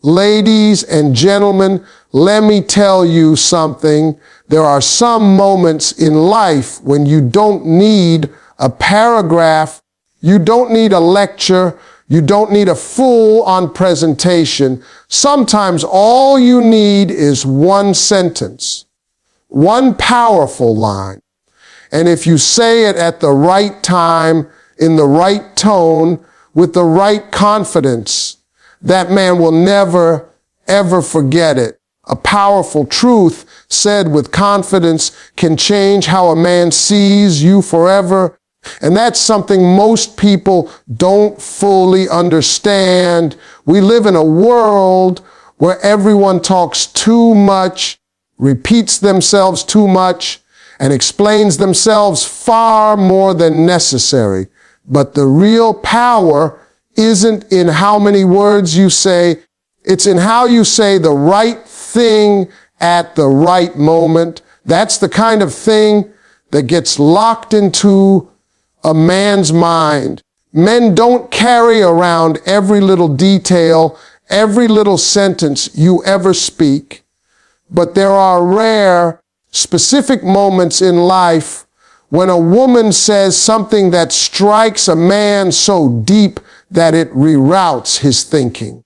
Ladies and gentlemen, let me tell you something. There are some moments in life when you don't need a paragraph, you don't need a lecture, you don't need a full-on presentation. Sometimes all you need is one sentence, one powerful line. And if you say it at the right time, in the right tone, with the right confidence, that man will never, ever forget it. A powerful truth said with confidence can change how a man sees you forever. And that's something most people don't fully understand. We live in a world where everyone talks too much, repeats themselves too much, and explains themselves far more than necessary. But the real power isn't in how many words you say, it's in how you say the right thing at the right moment. That's the kind of thing that gets locked into a man's mind. Men don't carry around every little detail, every little sentence you ever speak, but there are rare, specific moments in life when a woman says something that strikes a man so deep that it reroutes his thinking.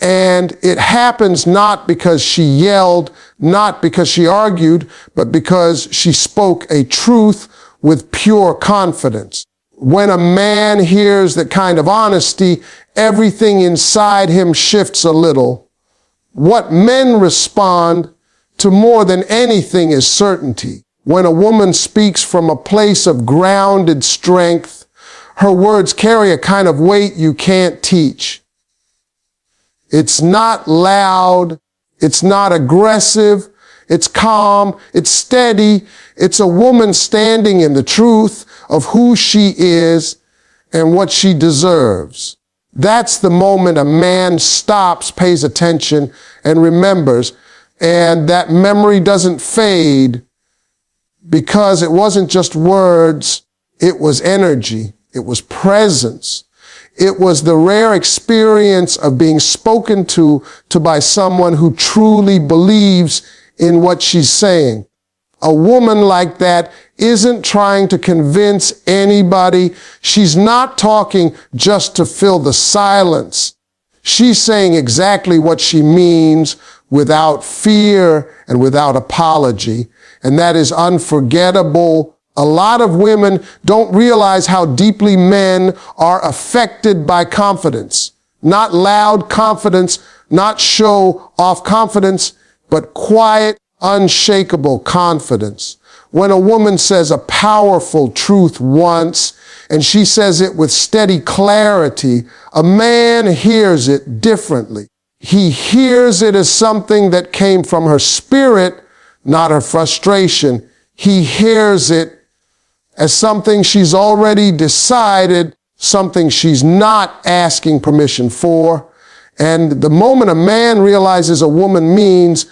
And it happens not because she yelled, not because she argued, but because she spoke a truth with pure confidence. When a man hears that kind of honesty, everything inside him shifts a little. What men respond to more than anything is certainty. When a woman speaks from a place of grounded strength, her words carry a kind of weight you can't teach. It's not loud, it's not aggressive, it's calm, it's steady. It's a woman standing in the truth of who she is and what she deserves. That's the moment a man stops, pays attention, and remembers. And that memory doesn't fade because it wasn't just words, it was energy, it was presence. It was the rare experience of being spoken to by someone who truly believes in what she's saying. A woman like that isn't trying to convince anybody. She's not talking just to fill the silence. She's saying exactly what she means without fear and without apology. And that is unforgettable. A lot of women don't realize how deeply men are affected by confidence. Not loud confidence, not show-off confidence, but quiet, unshakable confidence. When a woman says a powerful truth once, and she says it with steady clarity, a man hears it differently. He hears it as something that came from her spirit, not her frustration. He hears it as something she's already decided, something she's not asking permission for. And the moment a man realizes a woman means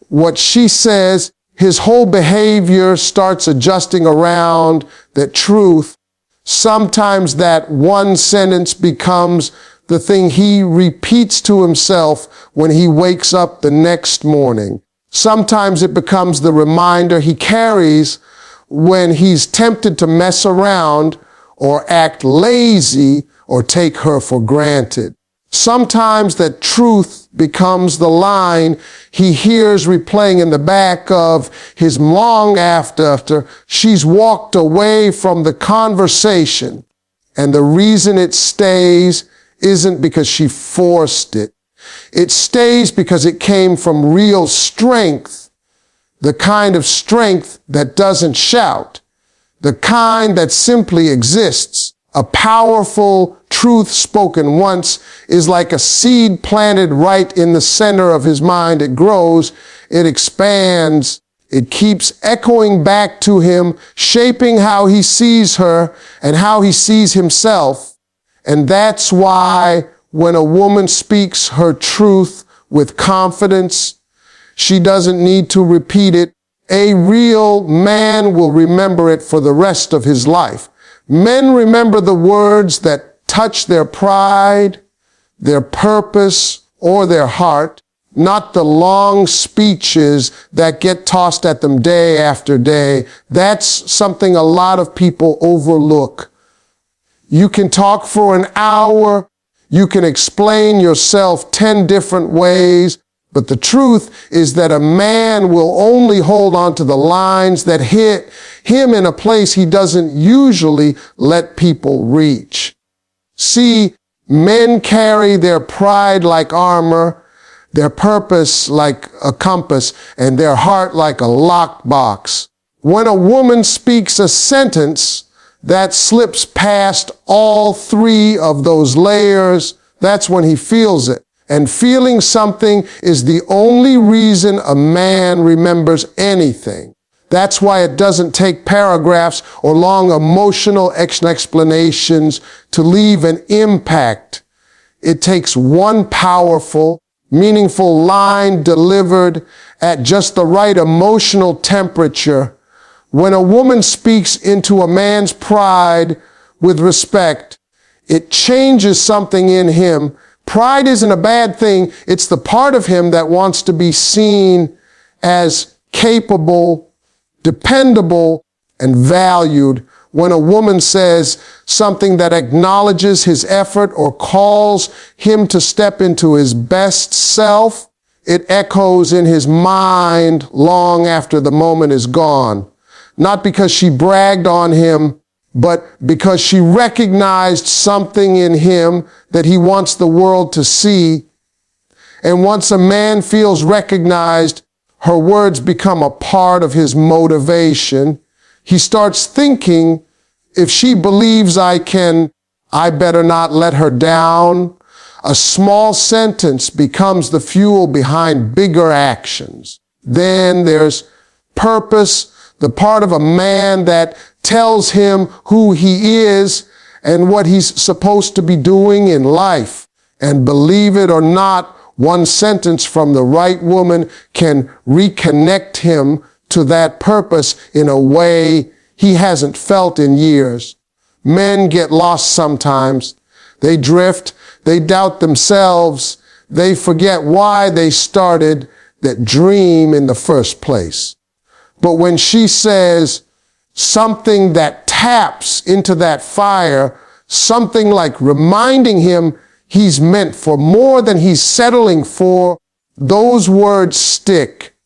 what she says, his whole behavior starts adjusting around that truth. Sometimes that one sentence becomes the thing he repeats to himself when he wakes up the next morning. Sometimes it becomes the reminder he carries when he's tempted to mess around or act lazy or take her for granted. Sometimes that truth becomes the line he hears replaying in the back of his long after she's walked away from the conversation. And the reason it stays isn't because she forced it. It stays because it came from real strength, the kind of strength that doesn't shout, the kind that simply exists. A powerful truth spoken once is like a seed planted right in the center of his mind. It grows, it expands, it keeps echoing back to him, shaping how he sees her and how he sees himself. And that's why when a woman speaks her truth with confidence, she doesn't need to repeat it. A real man will remember it for the rest of his life. Men remember the words that touch their pride, their purpose, or their heart, not the long speeches that get tossed at them day after day. That's something a lot of people overlook. You can talk for an hour. You can explain yourself 10 different ways. But the truth is that a man will only hold on to the lines that hit him in a place he doesn't usually let people reach. See, men carry their pride like armor, their purpose like a compass, and their heart like a lockbox. When a woman speaks a sentence that slips past all three of those layers, that's when he feels it. And feeling something is the only reason a man remembers anything. That's why it doesn't take paragraphs or long emotional explanations to leave an impact. It takes one powerful, meaningful line delivered at just the right emotional temperature. When a woman speaks into a man's pride with respect, it changes something in him. Pride isn't a bad thing. It's the part of him that wants to be seen as capable, dependable, and valued. When a woman says something that acknowledges his effort or calls him to step into his best self, it echoes in his mind long after the moment is gone. Not because she bragged on him, but because she recognized something in him that he wants the world to see. And once a man feels recognized, her words become a part of his motivation. He starts thinking, if she believes I better not let her down. A small sentence becomes the fuel behind bigger actions. Then there's purpose, the part of a man that tells him who he is and what he's supposed to be doing in life. And believe it or not, one sentence from the right woman can reconnect him to that purpose in a way he hasn't felt in years. Men get lost sometimes. They drift. They doubt themselves. They forget why they started that dream in the first place. But when she says something that taps into that fire, something like reminding him he's meant for more than he's settling for, those words stick.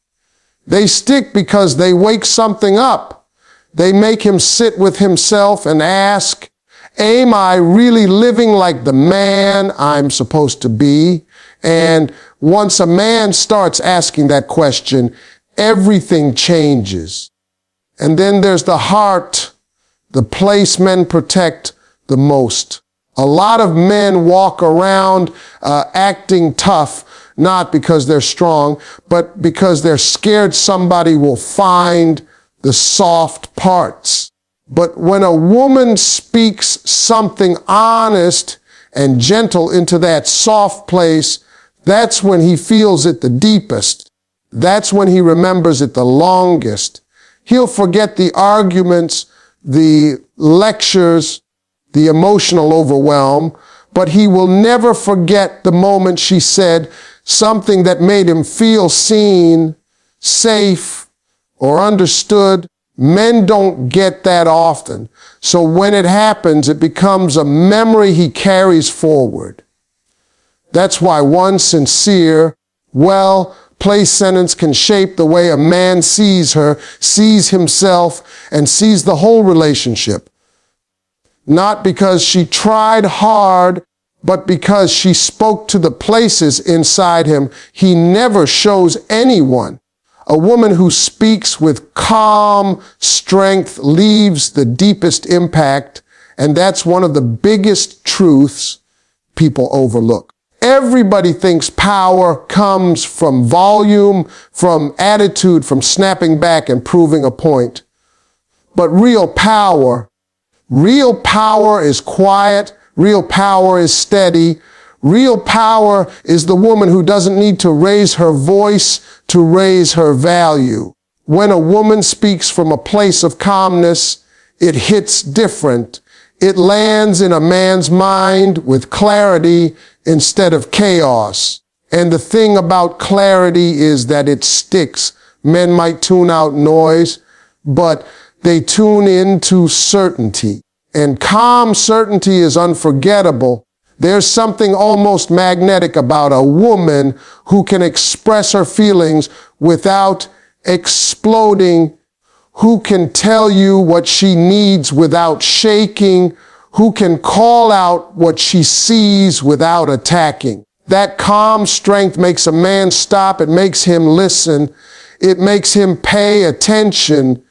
They stick because they wake something up. They make him sit with himself and ask, am I really living like the man I'm supposed to be? And once a man starts asking that question, everything changes. And then there's the heart, the place men protect the most. A lot of men walk around acting tough, not because they're strong, but because they're scared somebody will find the soft parts. But when a woman speaks something honest and gentle into that soft place, that's when he feels it the deepest. That's when he remembers it the longest. He'll forget the arguments, the lectures, the emotional overwhelm, but he will never forget the moment she said something that made him feel seen, safe, or understood. Men don't get that often. So when it happens, it becomes a memory he carries forward. That's why one sincere, well-placed sentence can shape the way a man sees her, sees himself, and sees the whole relationship. Not because she tried hard, but because she spoke to the places inside him he never shows anyone. A woman who speaks with calm strength leaves the deepest impact, and that's one of the biggest truths people overlook. Everybody thinks power comes from volume, from attitude, from snapping back and proving a point. But real power is quiet. Real power is steady. Real power is the woman who doesn't need to raise her voice to raise her value. When a woman speaks from a place of calmness, it hits different. It lands in a man's mind with clarity instead of chaos. And the thing about clarity is that it sticks. Men might tune out noise, but they tune into certainty. And calm certainty is unforgettable. There's something almost magnetic about a woman who can express her feelings without exploding, who can tell you what she needs without shaking, who can call out what she sees without attacking. That calm strength makes a man stop. It makes him listen. It makes him pay attention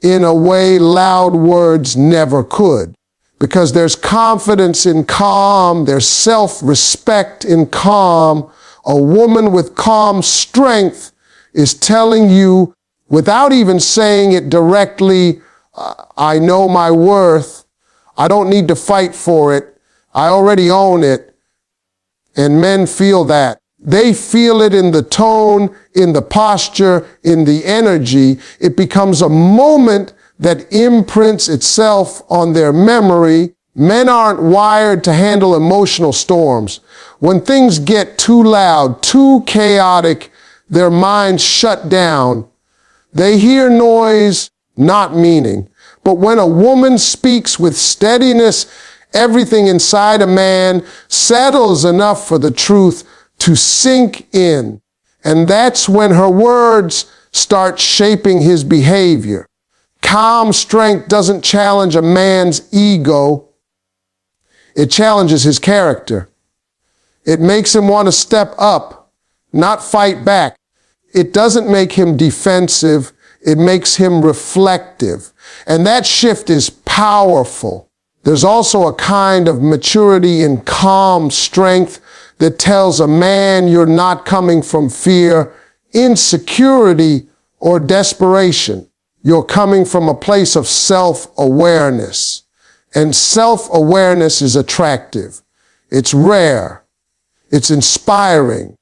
in a way loud words never could. Because there's confidence in calm, there's self-respect in calm. A woman with calm strength is telling you, without even saying it directly, I know my worth. I don't need to fight for it. I already own it. And men feel that. They feel it in the tone, in the posture, in the energy. It becomes a moment that imprints itself on their memory. Men aren't wired to handle emotional storms. When things get too loud, too chaotic, their minds shut down. They hear noise, not meaning. But when a woman speaks with steadiness, everything inside a man settles enough for the truth to sink in. And that's when her words start shaping his behavior. Calm strength doesn't challenge a man's ego. It challenges his character. It makes him want to step up, not fight back. It doesn't make him defensive. It makes him reflective. And that shift is powerful. There's also a kind of maturity in calm strength that tells a man you're not coming from fear, insecurity, or desperation. You're coming from a place of self-awareness. And self-awareness is attractive. It's rare. It's inspiring.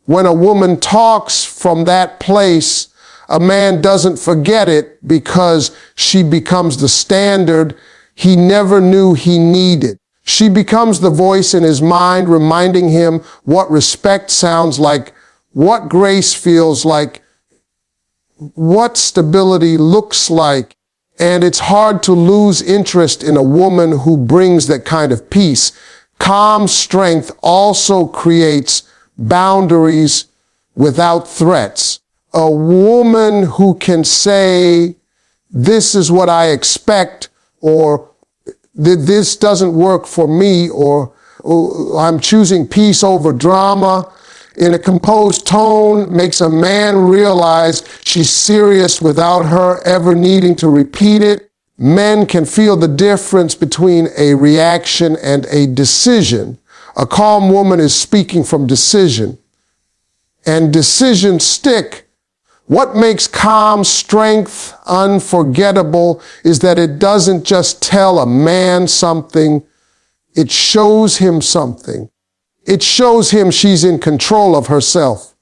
When a woman talks from that place, a man doesn't forget it because she becomes the standard he never knew he needed. She becomes the voice in his mind, reminding him what respect sounds like, what grace feels like, what stability looks like. And it's hard to lose interest in a woman who brings that kind of peace. Calm strength also creates boundaries without threats. A woman who can say, this is what I expect, or this doesn't work for me, or I'm choosing peace over drama, in a composed tone, makes a man realize she's serious without her ever needing to repeat it. Men can feel the difference between a reaction and a decision. A calm woman is speaking from decision. And decisions stick. What makes calm strength unforgettable is that it doesn't just tell a man something, it shows him something. It shows him she's in control of herself.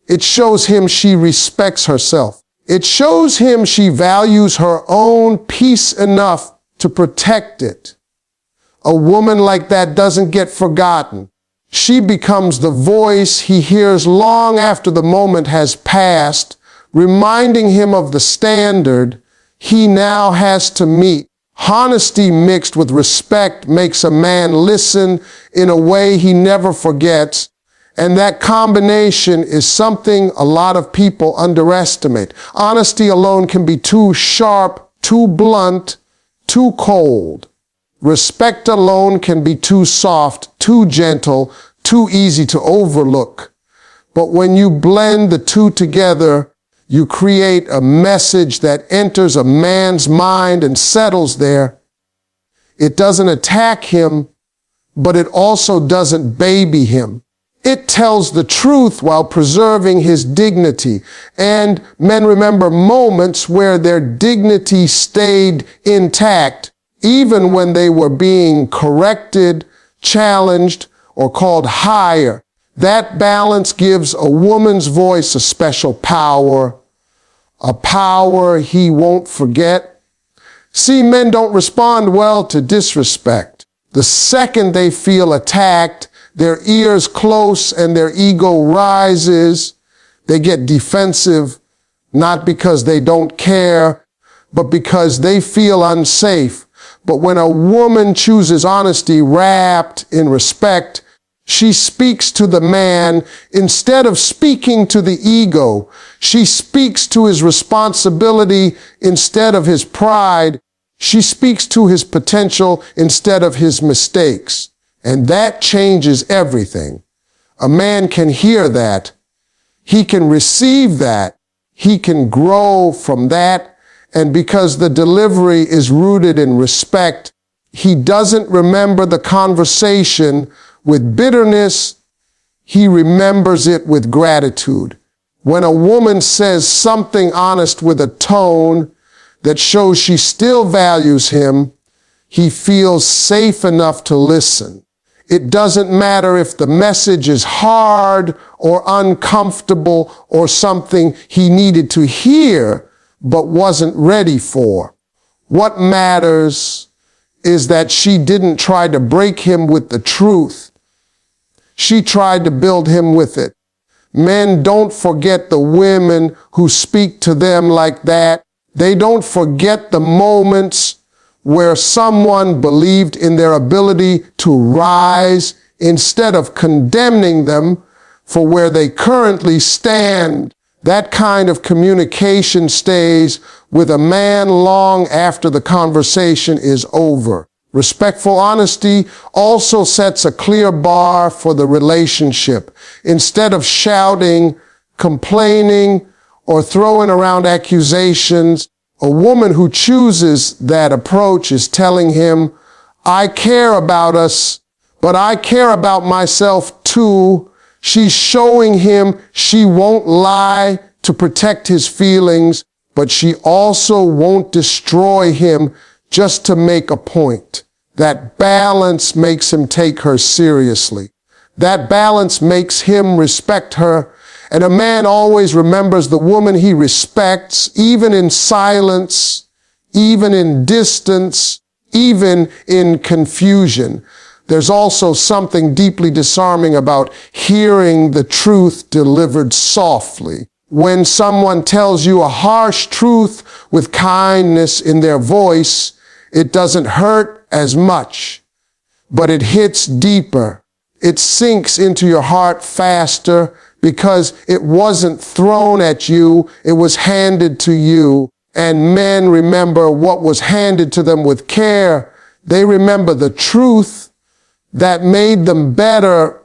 It shows him she respects herself. It shows him she values her own peace enough to protect it. A woman like that doesn't get forgotten. She becomes the voice he hears long after the moment has passed, reminding him of the standard he now has to meet. Honesty mixed with respect makes a man listen in a way he never forgets. And that combination is something a lot of people underestimate. Honesty alone can be too sharp, too blunt, too cold. Respect alone can be too soft, too gentle, too easy to overlook. But when you blend the two together, you create a message that enters a man's mind and settles there. It doesn't attack him, but it also doesn't baby him. It tells the truth while preserving his dignity. And men remember moments where their dignity stayed intact, even when they were being corrected, challenged, or called higher. That balance gives a woman's voice a special power, a power he won't forget. See, men don't respond well to disrespect. The second they feel attacked, their ears close and their ego rises. They get defensive, not because they don't care, but because they feel unsafe. But when a woman chooses honesty wrapped in respect, she speaks to the man instead of speaking to the ego. She speaks to his responsibility instead of his pride. She speaks to his potential instead of his mistakes. And that changes everything. A man can hear that. He can receive that. He can grow from that. And because the delivery is rooted in respect, he doesn't remember the conversation with bitterness. He remembers it with gratitude. When a woman says something honest with a tone that shows she still values him, he feels safe enough to listen. It doesn't matter if the message is hard or uncomfortable or something he needed to hear but wasn't ready for. What matters is that she didn't try to break him with the truth. She tried to build him with it. Men don't forget the women who speak to them like that. They don't forget the moments where someone believed in their ability to rise instead of condemning them for where they currently stand. That kind of communication stays with a man long after the conversation is over. Respectful honesty also sets a clear bar for the relationship. Instead of shouting, complaining, or throwing around accusations, a woman who chooses that approach is telling him, I care about us, but I care about myself too. She's showing him she won't lie to protect his feelings, but she also won't destroy him just to make a point. That balance makes him take her seriously. That balance makes him respect her. And a man always remembers the woman he respects, even in silence, even in distance, even in confusion. There's also something deeply disarming about hearing the truth delivered softly. When someone tells you a harsh truth with kindness in their voice, it doesn't hurt as much, but it hits deeper. It sinks into your heart faster because it wasn't thrown at you, it was handed to you. And men remember what was handed to them with care. They remember the truth that made them better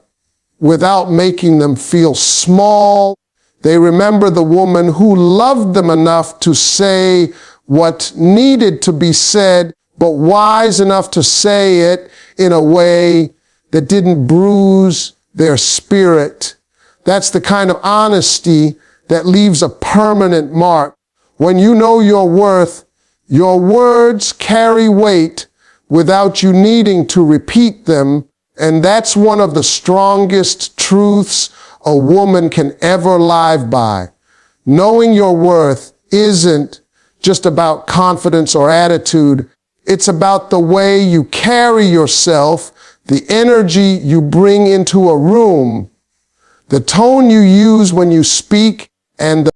without making them feel small. They remember the woman who loved them enough to say what needed to be said, but wise enough to say it in a way that didn't bruise their spirit. That's the kind of honesty that leaves a permanent mark. When you know your worth, your words carry weight without you needing to repeat them. And that's one of the strongest truths a woman can ever live by. Knowing your worth isn't just about confidence or attitude. It's about the way you carry yourself, the energy you bring into a room, the tone you use when you speak, and the